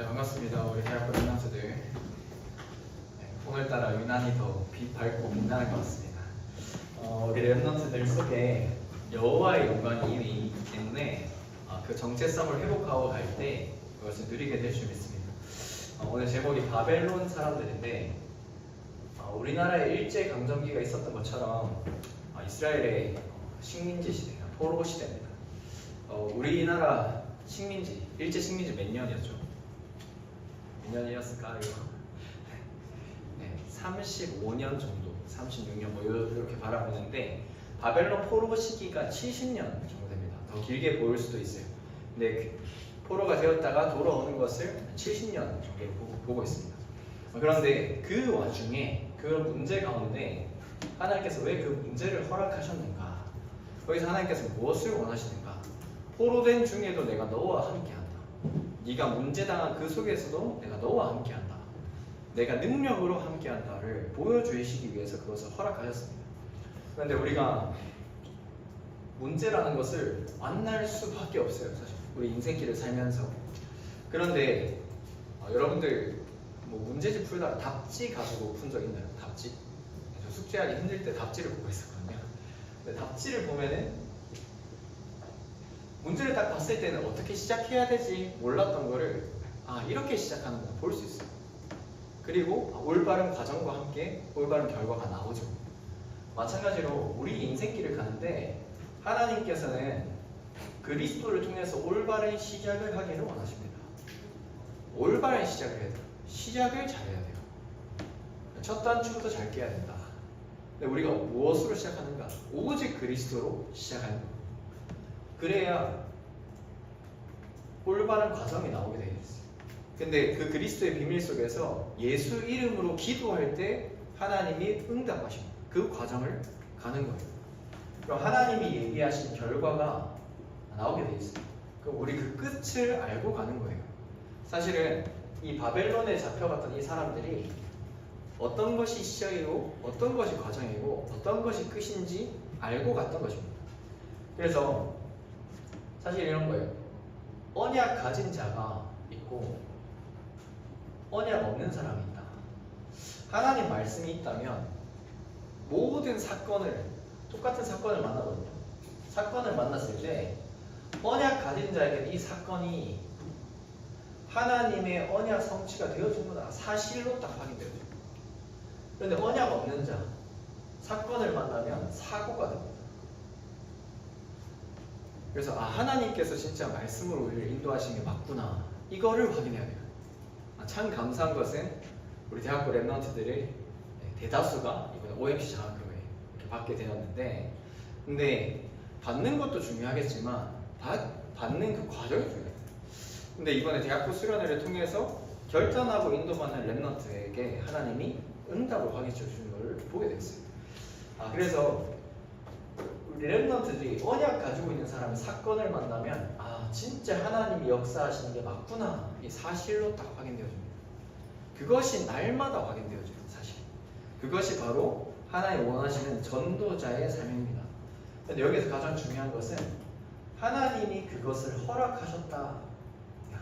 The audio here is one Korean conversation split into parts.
네, 반갑습니다. 우리 대학교 랩런트들. 네, 오늘따라 유난히 더 빛 밝고 빛나는 것 같습니다. 우리 랩런트들 속에 여호와의 영광이 이미 있기 때문에 그 정체성을 회복하고 갈 때 그것을 누리게 될 줄 믿습니다. 오늘 제목이 바벨론 사람들인데 우리나라에 일제강점기가 있었던 것처럼 이스라엘의 식민지 시대가 포로 시대입니다. 우리나라 식민지, 일제 식민지 몇 년이었죠? 몇 년이었을까요? 네, 35년 정도, 36년 뭐 이렇게 바라보는데 바벨론 포로 시기가 70년 정도 됩니다. 더 길게 보일 수도 있어요. 근데 포로가 되었다가 돌아오는 것을 70년 정도로 보고 있습니다. 그런데 그 와중에 그 문제 가운데 하나님께서 왜 그 문제를 허락하셨는가? 거기서 하나님께서 무엇을 원하시는가? 포로된 중에도 내가 너와 함께한다. 네가 문제당한 그 속에서도 내가 너와 함께한다. 내가 능력으로 함께한다를 보여주시기 위해서 그것을 허락하셨습니다. 그런데 우리가 문제라는 것을 만날 수밖에 없어요. 사실 우리 인생길을 살면서. 그런데 여러분들 뭐 문제집 풀다가 답지 가지고 푼 적 있나요? 답지? 저 숙제하기 힘들 때 답지를 보고 있었거든요. 근데 답지를 보면은 문제를 딱 봤을 때는 어떻게 시작해야 되지 몰랐던 거를 이렇게 시작하는구나 볼 수 있어요. 그리고 올바른 과정과 함께 올바른 결과가 나오죠. 마찬가지로 우리 인생길을 가는데 하나님께서는 그리스도를 통해서 올바른 시작을 하기를 원하십니다. 올바른 시작을 해야 돼요. 시작을 잘해야 돼요. 첫 단추부터 잘 깨야 된다. 근데 우리가 무엇으로 시작하는가? 오직 그리스도로 시작하는 겁니다. 그래야 올바른 과정이 나오게 되어 있어요. 근데 그 그리스도의 비밀 속에서 예수 이름으로 기도할 때 하나님이 응답하십니다. 그 과정을 가는 거예요. 그럼 하나님이 얘기하신 결과가 나오게 되어 있어요. 그럼 우리 그 끝을 알고 가는 거예요. 사실은 이 바벨론에 잡혀갔던 이 사람들이 어떤 것이 시작이고 어떤 것이 과정이고 어떤 것이 끝인지 알고 갔던 것입니다. 그래서 사실 이런 거예요. 언약 가진 자가 있고 언약 없는 사람이 있다. 하나님 말씀이 있다면 모든 사건을 똑같은 사건을 만나거든요. 사건을 만났을 때 언약 가진 자에게 이 사건이 하나님의 언약 성취가 되어준구나 사실로 딱 확인되죠. 그런데 언약 없는 자 사건을 만나면 사고가 됩니다. 그래서 하나님께서 진짜 말씀으로 우리를 인도하신 게 맞구나 이거를 확인해야 돼요. 참 감사한 것은 우리 대학교 랩런트들의 대다수가 이번에 OMC 장학금을 이렇게 받게 되었는데 근데 받는 것도 중요하겠지만 받는 그 과정이 중요해요. 근데 이번에 대학교 수련회를 통해서 결단하고 인도받는 랩런트에게 하나님이 응답을 확인해 주시는 것을 보게 됐어요. 그래서 우리 랩런트들이 언약 가지고 있는 사람이 사건을 만나면 진짜 하나님이 역사하시는 게 맞구나 이 사실로 딱 확인되어집니다. 그것이 날마다 확인되어져요. 사실 그것이 바로 하나님 원하시는 전도자의 삶입니다. 그런데 여기서 가장 중요한 것은 하나님이 그것을 허락하셨다.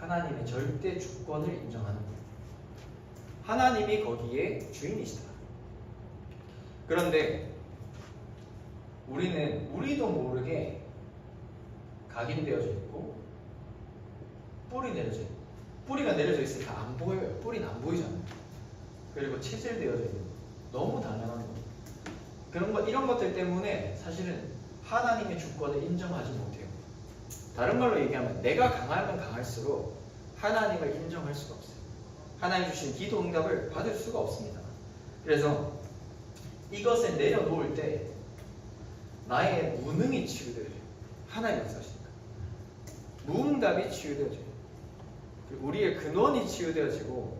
하나님의 절대 주권을 인정하는 거예요. 하나님이 거기에 주인이시다. 그런데 우리도 모르게 각인되어져 있고 뿌리 내려져 있고 뿌리가 내려져 있으니까 안 보여요. 뿌리는 안 보이잖아요. 그리고 체질되어져 있는 너무 당연한 거. 이런 것들 때문에 사실은 하나님의 주권을 인정하지 못해요. 다른 말로 얘기하면 내가 강하면 강할수록 하나님을 인정할 수가 없어요. 하나님 주신 기도 응답을 받을 수가 없습니다. 그래서 이것을 내려놓을 때 나의 무능이 치유되어져요. 하나님 역사시니까. 무응답이 치유되어져요. 그리고 우리의 근원이 치유되어지고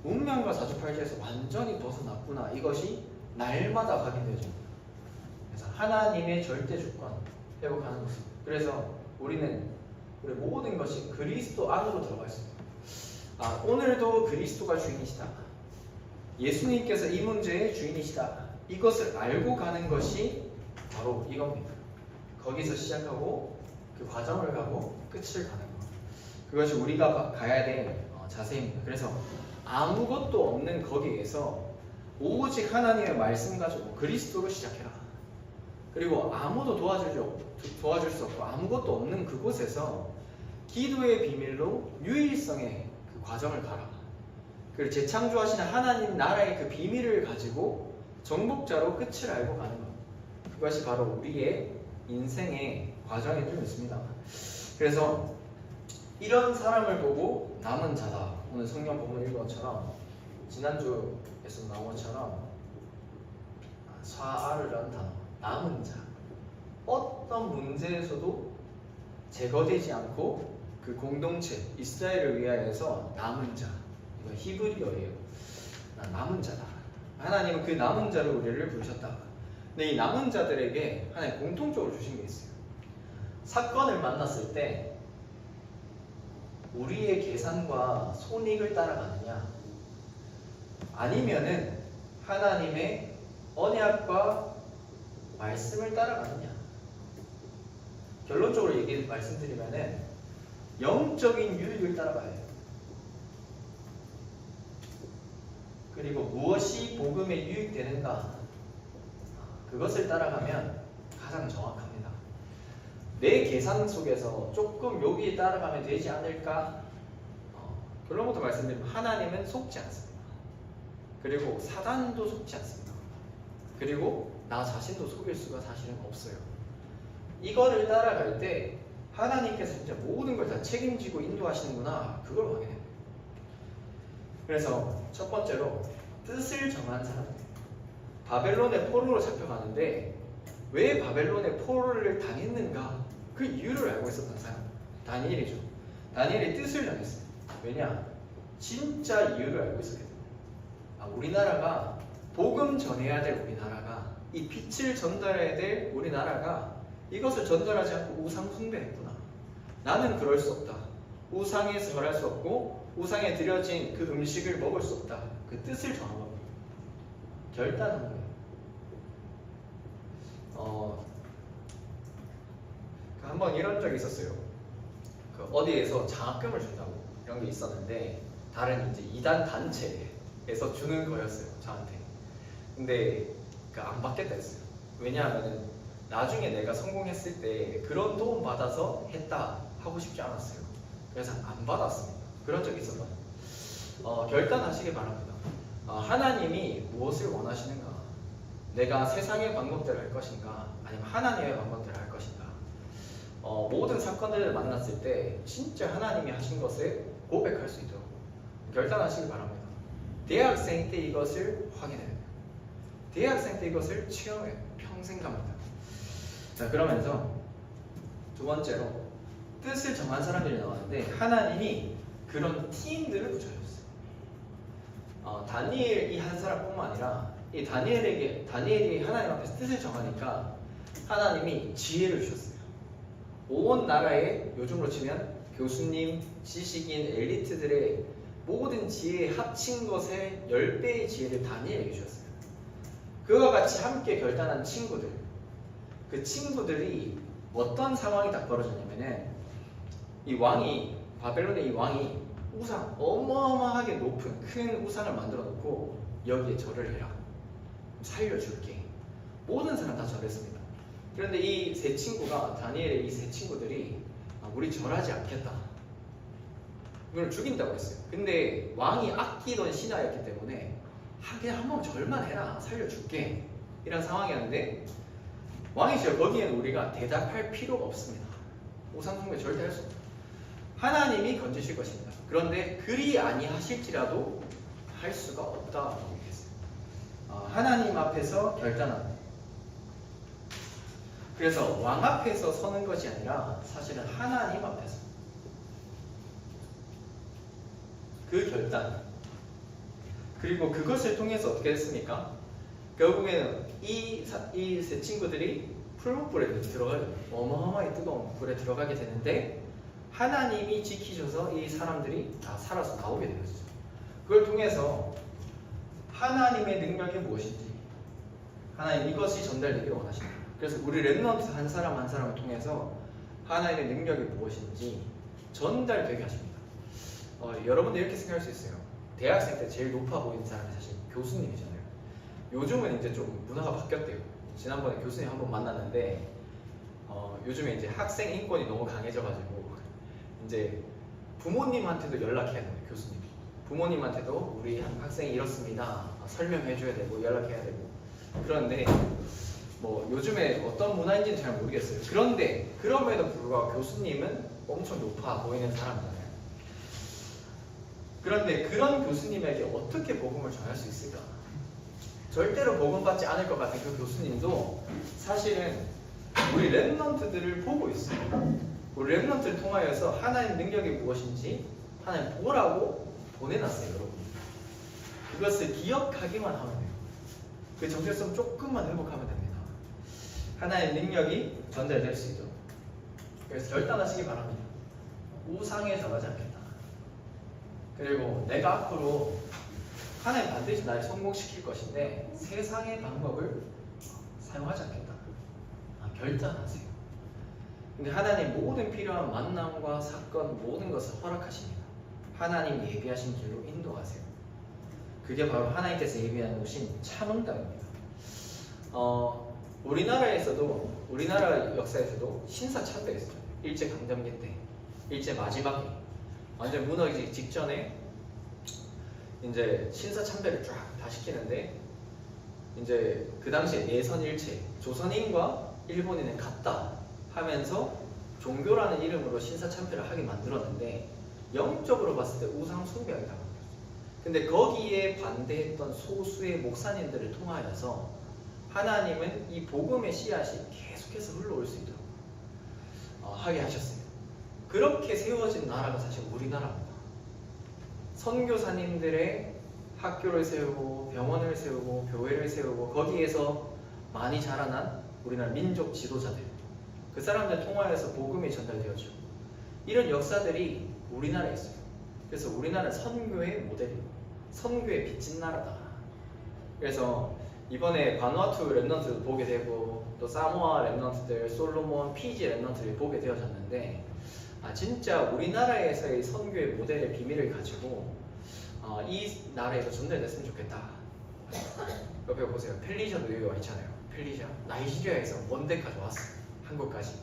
운명과 사주팔자에서 완전히 벗어났구나. 이것이 날마다 확인되어집니다. 그래서 하나님의 절대 주권 회복하는 것입니다. 그래서 우리의 모든 것이 그리스도 안으로 들어가 있습니다. 오늘도 그리스도가 주인이시다. 예수님께서 이 문제의 주인이시다. 이것을 알고 가는 것이 바로 이겁니다. 거기서 시작하고 그 과정을 가고 끝을 가는 것. 그것이 우리가 가야 될 자세입니다. 그래서 아무것도 없는 거기에서 오직 하나님의 말씀 가지고 그리스도로 시작해라. 그리고 아무도 도와줄 수 없고 아무것도 없는 그곳에서 기도의 비밀로 유일성의 그 과정을 가라. 그리고 재창조하시는 하나님 나라의 그 비밀을 가지고 정복자로 끝을 알고 가는 것. 그것이 바로 우리의 인생의 과정인 줄 믿습니다. 그래서 이런 사람을 보고 남은 자다. 오늘 성경 본문 읽은 것처럼 지난주에서 나온 것처럼 사아르라는 단어, 남은 자. 어떤 문제에서도 제거되지 않고 그 공동체 이스라엘을 위하여서 남은 자. 이거 히브리어예요. 남은 자다. 하나님은 그 남은 자로 우리를 부르셨다. 근데 이 남은 자들에게 하나님 공통적으로 주신 게 있어요. 사건을 만났을 때 우리의 계산과 손익을 따라가느냐, 아니면은 하나님의 언약과 말씀을 따라가느냐. 결론적으로 말씀드리면은 영적인 유익을 따라가야 해요. 그리고 무엇이 복음에 유익되는가, 그것을 따라가면 가장 정확합니다. 내 계산 속에서 조금 여기에 따라가면 되지 않을까? 결론부터 말씀드리면 하나님은 속지 않습니다. 그리고 사단도 속지 않습니다. 그리고 나 자신도 속일 수가 사실은 없어요. 이거를 따라갈 때 하나님께서 진짜 모든 걸 다 책임지고 인도하시는구나, 그걸 확인해요. 그래서 첫 번째로 뜻을 정한 사람들. 바벨론의 포로로 잡혀가는데 왜 바벨론의 포로를 당했는가, 그 이유를 알고 있었던 사람, 다니엘이죠. 다니엘이 뜻을 정했어요. 왜냐? 진짜 이유를 알고 있었기 때문에. 우리나라가 복음 전해야 될 우리나라가, 이 빛을 전달해야 될 우리나라가 이것을 전달하지 않고 우상 숭배했구나. 나는 그럴 수 없다. 우상에 절할 수 없고 우상에 드려진 그 음식을 먹을 수 없다. 그 뜻을 정한 겁니다. 결단한 거예요. 한번 이런 적이 있었어요. 어디에서 장학금을 준다고 이런 게 있었는데 다른 이제 이단 단체에서 주는 거였어요, 저한테. 근데 안 받겠다 했어요. 왜냐하면 나중에 내가 성공했을 때 그런 도움 받아서 했다 하고 싶지 않았어요. 그래서 안 받았습니다. 그런 적이 있었거든요. 결단하시기 바랍니다. 하나님이 무엇을 원하시는가? 내가 세상의 방법대로 할 것인가? 아니면 하나님의 방법대로 할 것인가? 모든 사건들을 만났을 때 진짜 하나님이 하신 것을 고백할 수 있도록 결단하시기 바랍니다. 대학생 때 이것을 확인해야 돼요. 대학생 때 이것을 체험해요. 평생 갑니다. 자, 그러면서 두 번째로 뜻을 정한 사람들이 나왔는데 하나님이 그런 팀들을 붙여줬어요. 다니엘 이 한 사람뿐만 아니라 이 다니엘이 하나님 앞에서 뜻을 정하니까 하나님이 지혜를 주셨어요. 온 나라에 요즘으로 치면 교수님, 지식인, 엘리트들의 모든 지혜에 합친 것의 10배의 지혜를 다니엘에게 주셨어요. 그와 같이 함께 결단한 친구들, 그 친구들이 어떤 상황이 딱 벌어졌냐면은 이 왕이, 바벨론의 이 왕이 우상, 어마어마하게 높은 큰 우상을 만들어 놓고 여기에 절을 해라, 살려줄게. 모든 사람 다 절했습니다. 그런데 이 세 친구가, 다니엘의 이 세 친구들이 우리 절하지 않겠다, 이걸 죽인다고 했어요. 근데 왕이 아끼던 신하였기 때문에 그냥 한번 절만 해라, 살려줄게, 이런 상황이었는데 왕이 저 거기에는 우리가 대답할 필요가 없습니다. 우상숭배 절대 할 수 없다. 하나님이 건지실 것입니다. 그런데 그리 아니하실지라도 할 수가 없다고 얘기했어요. 하나님 앞에서 결단한다. 그래서 왕 앞에서 서는 것이 아니라 사실은 하나님 앞에서 그 결단, 그리고 그것을 통해서 어떻게 됐습니까? 결국에는 이 세 친구들이 풀무불에 들어가요. 어마어마하게 뜨거운 불에 들어가게 되는데 하나님이 지키셔서 이 사람들이 다 살아서 나오게 되었죠. 그걸 통해서 하나님의 능력이 무엇인지, 하나님 이것이 전달되기를 원하십니다. 그래서 우리 렘넌트 한 사람 한 사람을 통해서 하나님의 능력이 무엇인지 전달되게 하십니다. 여러분들 이렇게 생각할 수 있어요. 대학생 때 제일 높아 보이는 사람이 사실 교수님이잖아요. 요즘은 이제 좀 문화가 바뀌었대요. 지난번에 교수님 한 번 만났는데 요즘에 이제 학생 인권이 너무 강해져가지고 이제 부모님한테도 연락해야 돼요. 교수님이 부모님한테도 우리 한 학생이 이렇습니다 설명해줘야 되고 연락해야 되고. 그런데 뭐 요즘에 어떤 문화인지는 잘 모르겠어요. 그런데 그럼에도 불구하고 교수님은 엄청 높아 보이는 사람이잖아요. 그런데 그런 교수님에게 어떻게 복음을 전할 수 있을까? 절대로 복음받지 않을 것 같은 그 교수님도 사실은 우리 랩런트들을 보고 있어요. 우리 랩런트를 통하여서 하나님 능력이 무엇인지 하나님 보라고 보내놨어요. 여러분 그것을 기억하기만 하면 돼요. 그 정체성 조금만 회복하면 됩니다. 하나님 능력이 전달될 수 있도록. 그래서 결단하시기 바랍니다. 우상에 절하지 않겠다. 그리고 내가 앞으로 하나님 반드시 나를 성공시킬 것인데 세상의 방법을 사용하지 않겠다. 결단하세요. 근데 하나님 모든 필요한 만남과 사건 모든 것을 허락하십니다. 하나님 예비하신 길로 인도하세요. 그게 바로 하나님께서 예비해 놓으신 참응답입니다. 우리나라 역사에서도 신사참배가 있어요. 일제강점기 때, 일제 마지막에 완전 무너지기 직전에 이제 신사참배를 쫙 다 시키는데 이제 그 당시에 내선일체, 조선인과 일본인은 같다 하면서 종교라는 이름으로 신사참배를 하게 만들었는데 영적으로 봤을 때 우상 숭배하게 당합니다. 근데 거기에 반대했던 소수의 목사님들을 통하여서 하나님은 이 복음의 씨앗이 계속해서 흘러올 수 있도록 하게 하셨어요. 그렇게 세워진 나라가 사실 우리나라입니다. 선교사님들의 학교를 세우고 병원을 세우고 교회를 세우고 거기에서 많이 자라난 우리나라 민족 지도자들, 그 사람들 통하여서 복음이 전달되었죠. 이런 역사들이 우리나라에 있어요. 그래서 우리나라는 선교의 모델이고 선교의 빚진 나라다. 그래서 이번에 바누아투 랩넌트도 보게 되고 또 사모아 랩넌트들, 솔로몬, 피지 랩넌트를 보게 되어졌는데 진짜 우리나라에서의 선교의 모델의 비밀을 가지고 이 나라에서 전달됐으면 좋겠다. 옆에 보세요. 펠리샤도 여기 와 있잖아요. 펠리샤 나이지리아에서 먼데까지 왔어요. 한국까지.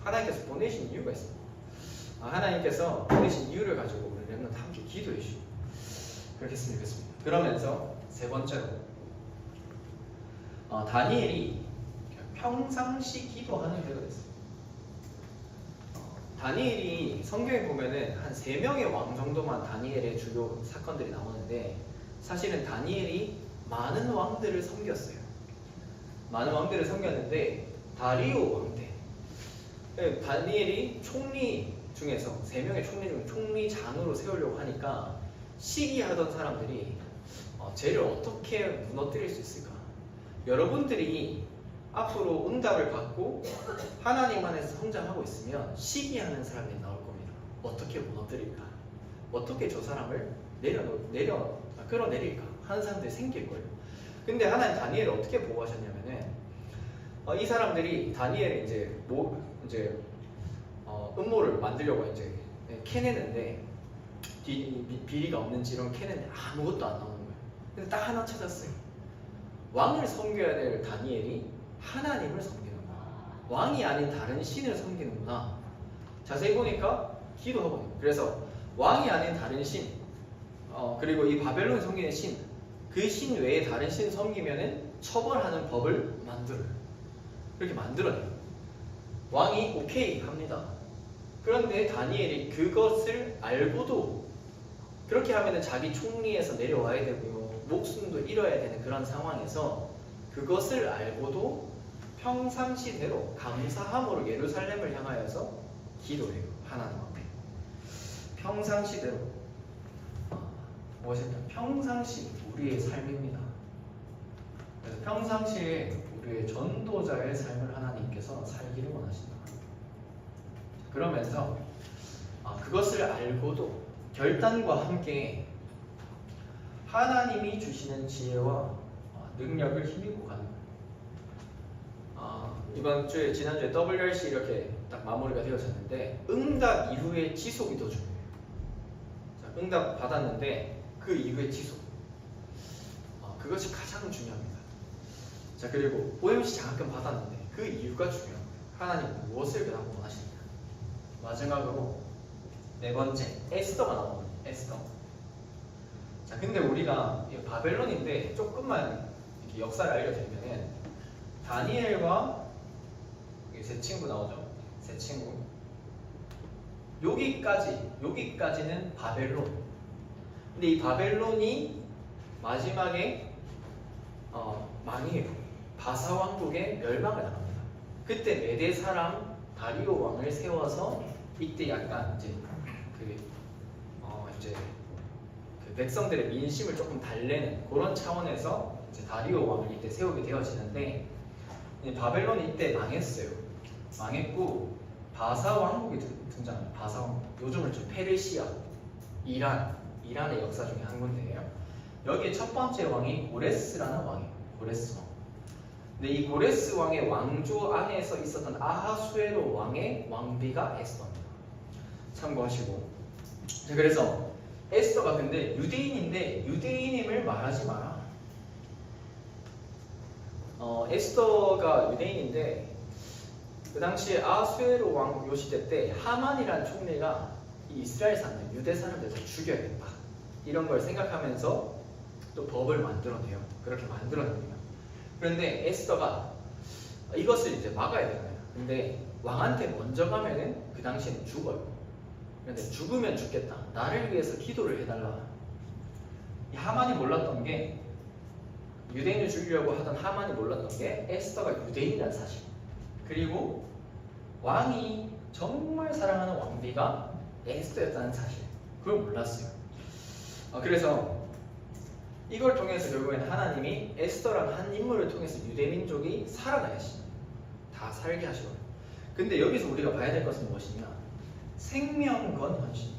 하나님께서 보내신 이유가 있습니다. 하나님께서 보내신 이유를 가지고 우리 랩넌트 함께 기도해 주시고 그렇게 했으면 좋겠습니다. 그러면서 세 번째로 다니엘이 평상시 기도하는 때가 됐어요. 다니엘이 성경에 보면은 한 3명의 왕 정도만 다니엘의 주요 사건들이 나오는데 사실은 다니엘이 많은 왕들을 섬겼어요. 많은 왕들을 섬겼는데 다리오 왕 때 다니엘이 총리 중에서 3명의 총리 중 총리장으로 세우려고 하니까 시기하던 사람들이 쟤를 어떻게 무너뜨릴 수 있을까? 여러분들이 앞으로 응답을 받고 하나님 안에서 성장하고 있으면 시기하는 사람이 나올 겁니다. 어떻게 무너뜨릴까? 어떻게 저 사람을 끌어내릴까? 하는 사람들이 생길 거예요. 근데 하나님 다니엘을 어떻게 보호하셨냐면은 이 사람들이 다니엘을 이제 음모를 만들려고 이제 캐내는데 비리가 없는지 이런 캐내는데 아무것도 안 나오는 거예요. 근데 딱 하나 찾았어요. 왕을 섬겨야 될 다니엘이 하나님을 섬기는구나. 왕이 아닌 다른 신을 섬기는구나. 자세히 보니까 기도하고 있는 거예요. 그래서 왕이 아닌 다른 신, 그리고 이 바벨론을 섬기는 신, 그 신 외에 다른 신 섬기면은 처벌하는 법을 만들어요. 그렇게 만들어내요. 왕이 오케이 합니다. 그런데 다니엘이 그것을 알고도 그렇게 하면은 자기 총리에서 내려와야 되고요. 목숨도 잃어야 되는 그런 상황에서 그것을 알고도 평상시대로 감사함으로 예루살렘을 향하여서 기도해요. 하나님 앞에. 평상시대로. 무엇이냐? 평상시 우리의 삶입니다. 그래서 평상시에 우리의 전도자의 삶을 하나님께서 살기를 원하신다. 그러면서 그것을 알고도 결단과 함께 하나님이 주시는 지혜와 능력을 힘입고 가는 거예요. 이번 주에 지난주에 WRC 이렇게 딱 마무리가 되어졌는데 응답 이후의 지속이 더 중요해요. 자, 응답 받았는데 그 이후의 지속. 그것이 가장 중요합니다. 자, 그리고 OMC 장학금 받았는데 그 이유가 중요합니다. 하나님 무엇을 그다음 원하십니까? 마지막으로 네 번째, 에스더가 나오거든요. 에스더. 자, 근데 우리가 이 바벨론인데 조금만 이렇게 역사를 알려드리면은 다니엘과 세 친구 나오죠. 세 친구. 여기까지는 바벨론. 근데 이 바벨론이 마지막에 망해요. 바사 왕국의 멸망을 당합니다. 그때 메대 사람 다리오 왕을 세워서 이때 약간 이제 그 백성들의 민심을 조금 달래는 그런 차원에서 이제 다리오 왕을 이때 세우게 되어지는데 바벨론이 이때 망했어요. 망했고 바사 왕국이 등장합니다. 바사 왕국. 요즘은 좀 페르시아, 이란의 역사 중에 한 군데예요. 여기에 첫 번째 왕이 고레스라는 왕이에요. 고레스 왕. 근데 이 고레스 왕의 왕조 안에서 있었던 아하수에로 왕의 왕비가 에스더입니다. 참고하시고. 자, 그래서 에스더가 근데 유대인인데 유대인임을 말하지 마라. 에스더가 유대인인데 그 당시에 아하수에로 왕 요 시대 때 하만이라는 총리가 이 이스라엘 사람들, 유대 사람들을 죽여야겠다. 이런 걸 생각하면서 또 법을 만들어내요. 그렇게 만들어냅니다. 그런데 에스더가 이것을 이제 막아야 되잖아요. 근데 왕한테 먼저 가면은 그 당시에는 죽어요. 그런데 죽으면 죽겠다. 나를 위해서 기도를 해달라. 이 하만이 몰랐던 게 유대인을 죽이려고 하던 하만이 몰랐던 게 에스더가 유대인이라는 사실. 그리고 왕이 정말 사랑하는 왕비가 에스더였다는 사실. 그걸 몰랐어요. 그래서 이걸 통해서 결국에는 하나님이 에스더라는 한 인물을 통해서 유대 민족이 살아나게 하시죠. 다 살게 하시거든요. 근데 여기서 우리가 봐야 될 것은 무엇이냐? 생명건 헌신.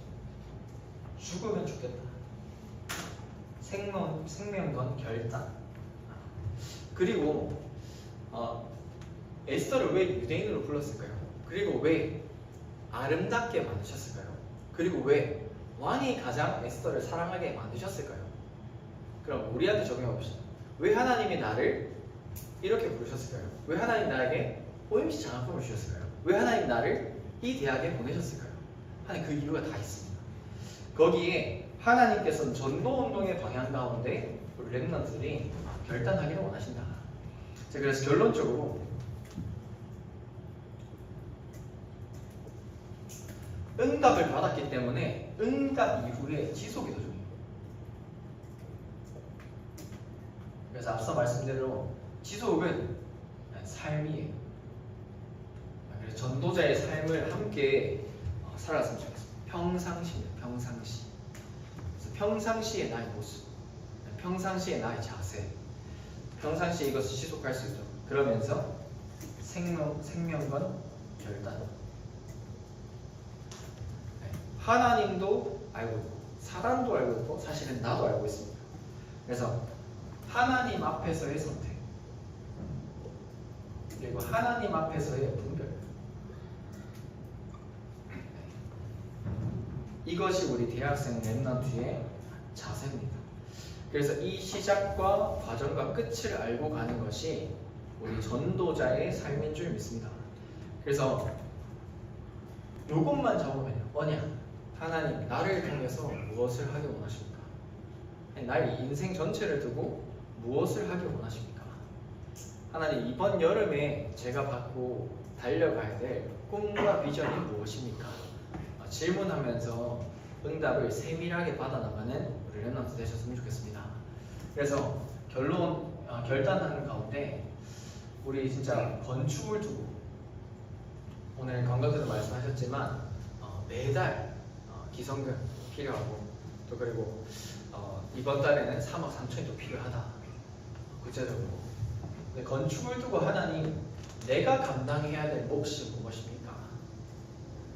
죽으면 죽겠다. 생명건 결단. 그리고 에스더를 왜 유대인으로 불렀을까요? 그리고 왜 아름답게 만드셨을까요? 그리고 왜 왕이 가장 에스더를 사랑하게 만드셨을까요? 그럼 우리한테 적용해 봅시다. 왜 하나님이 나를 이렇게 부르셨을까요? 왜 하나님 나에게 OMC 장학금을 주셨을까요? 왜 하나님 나를 이 대학에 보내셨을까요? 하나님 그 이유가 다 있습니다. 거기에 하나님께서는 전도운동의 방향 가운데 우리 렘넌트들이 결단하기를 원하신다. 자, 그래서 결론적으로 응답을 받았기 때문에 응답 이후에 지속이 더 중요해요. 그래서 앞서 말씀대로 지속은 삶이에요. 그래서 전도자의 삶을 함께 살았으면 좋겠습니다. 평상시입니다. 평상시. 그래서 평상시의 나의 모습, 평상시의 나의 자세, 평상시에 이것을 지속할 수 있죠. 그러면서 생명건 결단. 하나님도 알고 있고 사람도 알고 있고 사실은 나도 알고 있습니다. 그래서 하나님 앞에서의 선택 그리고 하나님 앞에서의 분별, 이것이 우리 대학생 렘넌트의 자세입니다. 그래서 이 시작과 과정과 끝을 알고 가는 것이 우리 전도자의 삶인 줄 믿습니다. 그래서 이것만 적으면요. 뭐냐? 하나님 나를 통해서 무엇을 하기 원하십니까? 나의 인생 전체를 두고 무엇을 하기 원하십니까? 하나님 이번 여름에 제가 받고 달려가야 될 꿈과 비전이 무엇입니까? 질문하면서 응답을 세밀하게 받아나가는 우리 렘넌트 되셨으면 좋겠습니다. 그래서 결단하는 가운데 우리 진짜 건축을 두고 오늘 관광대도 말씀하셨지만 매달 기성금 필요하고 또 그리고 이번 달에는 3억 3천이 또 필요하다. 구체적으로. 근데 건축을 두고 하나님 내가 감당해야 될 몫이 무엇입니까?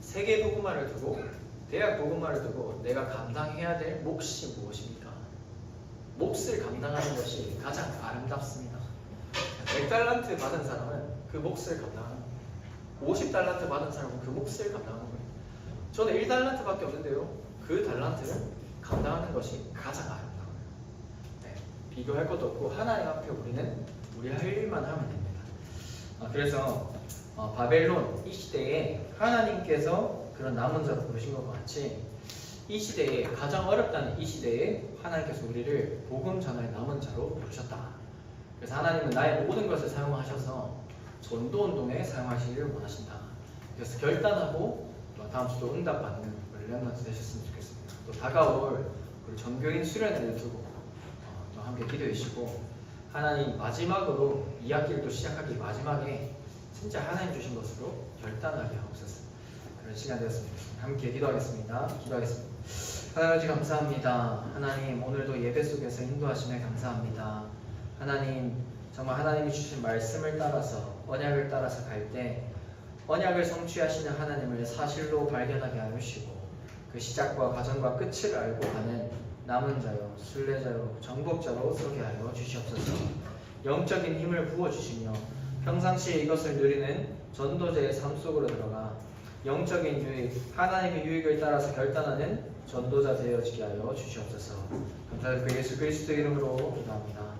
세계 복음화를 두고 대학 복음화를 두고 내가 감당해야 될 몫이 무엇입니까? 몫을 감당하는 것이 가장 아름답습니다. 100달란트 받은 사람은 그 몫을 감당하는 거예요. 50달란트 받은 사람은 그 몫을 감당하는 거예요. 저는 1달란트밖에 없는데요. 그 달란트를 감당하는 것이 가장 아름다워요. 네, 비교할 것도 없고 하나님 앞에 우리는 우리 할 일만 하면 됩니다. 그래서 바벨론 이 시대에 하나님께서 그런 남은 자로 부르신 것과 같이 이 시대에 가장 어렵다는 이 시대에 하나님께서 우리를 복음 전할 남은 자로 부르셨다. 그래서 하나님은 나의 모든 것을 사용하셔서 전도 운동에 사용하시기를 원하신다. 그래서 결단하고 다음 주도 응답받는 우리 렘넌트 되셨으면 좋겠습니다. 또 다가올 우리 전교인 수련회를 두고 또 함께 기도해 주시고 하나님 마지막으로 이 학기를 또 시작하기 마지막에 진짜 하나님 주신 것으로 결단하게 하옵소서. 그런 시간 되었으면 좋겠습니다. 함께 기도하겠습니다. 기도하겠습니다. 하나님 아버지 감사합니다. 하나님 오늘도 예배 속에서 인도하심에 감사합니다. 하나님 정말 하나님이 주신 말씀을 따라서 언약을 따라서 갈 때 언약을 성취하시는 하나님을 사실로 발견하게 하여 주시고 그 시작과 과정과 끝을 알고 가는 남은 자요, 순례자요, 정복자로 서게 하여 주시옵소서. 영적인 힘을 부어주시며 평상시에 이것을 누리는 전도자의 삶 속으로 들어가 영적인 유익, 하나님의 유익을 따라서 결단하는 전도자 되어지게 하여 주시옵소서. 감사드리고 예수 그리스도 이름으로 기도합니다.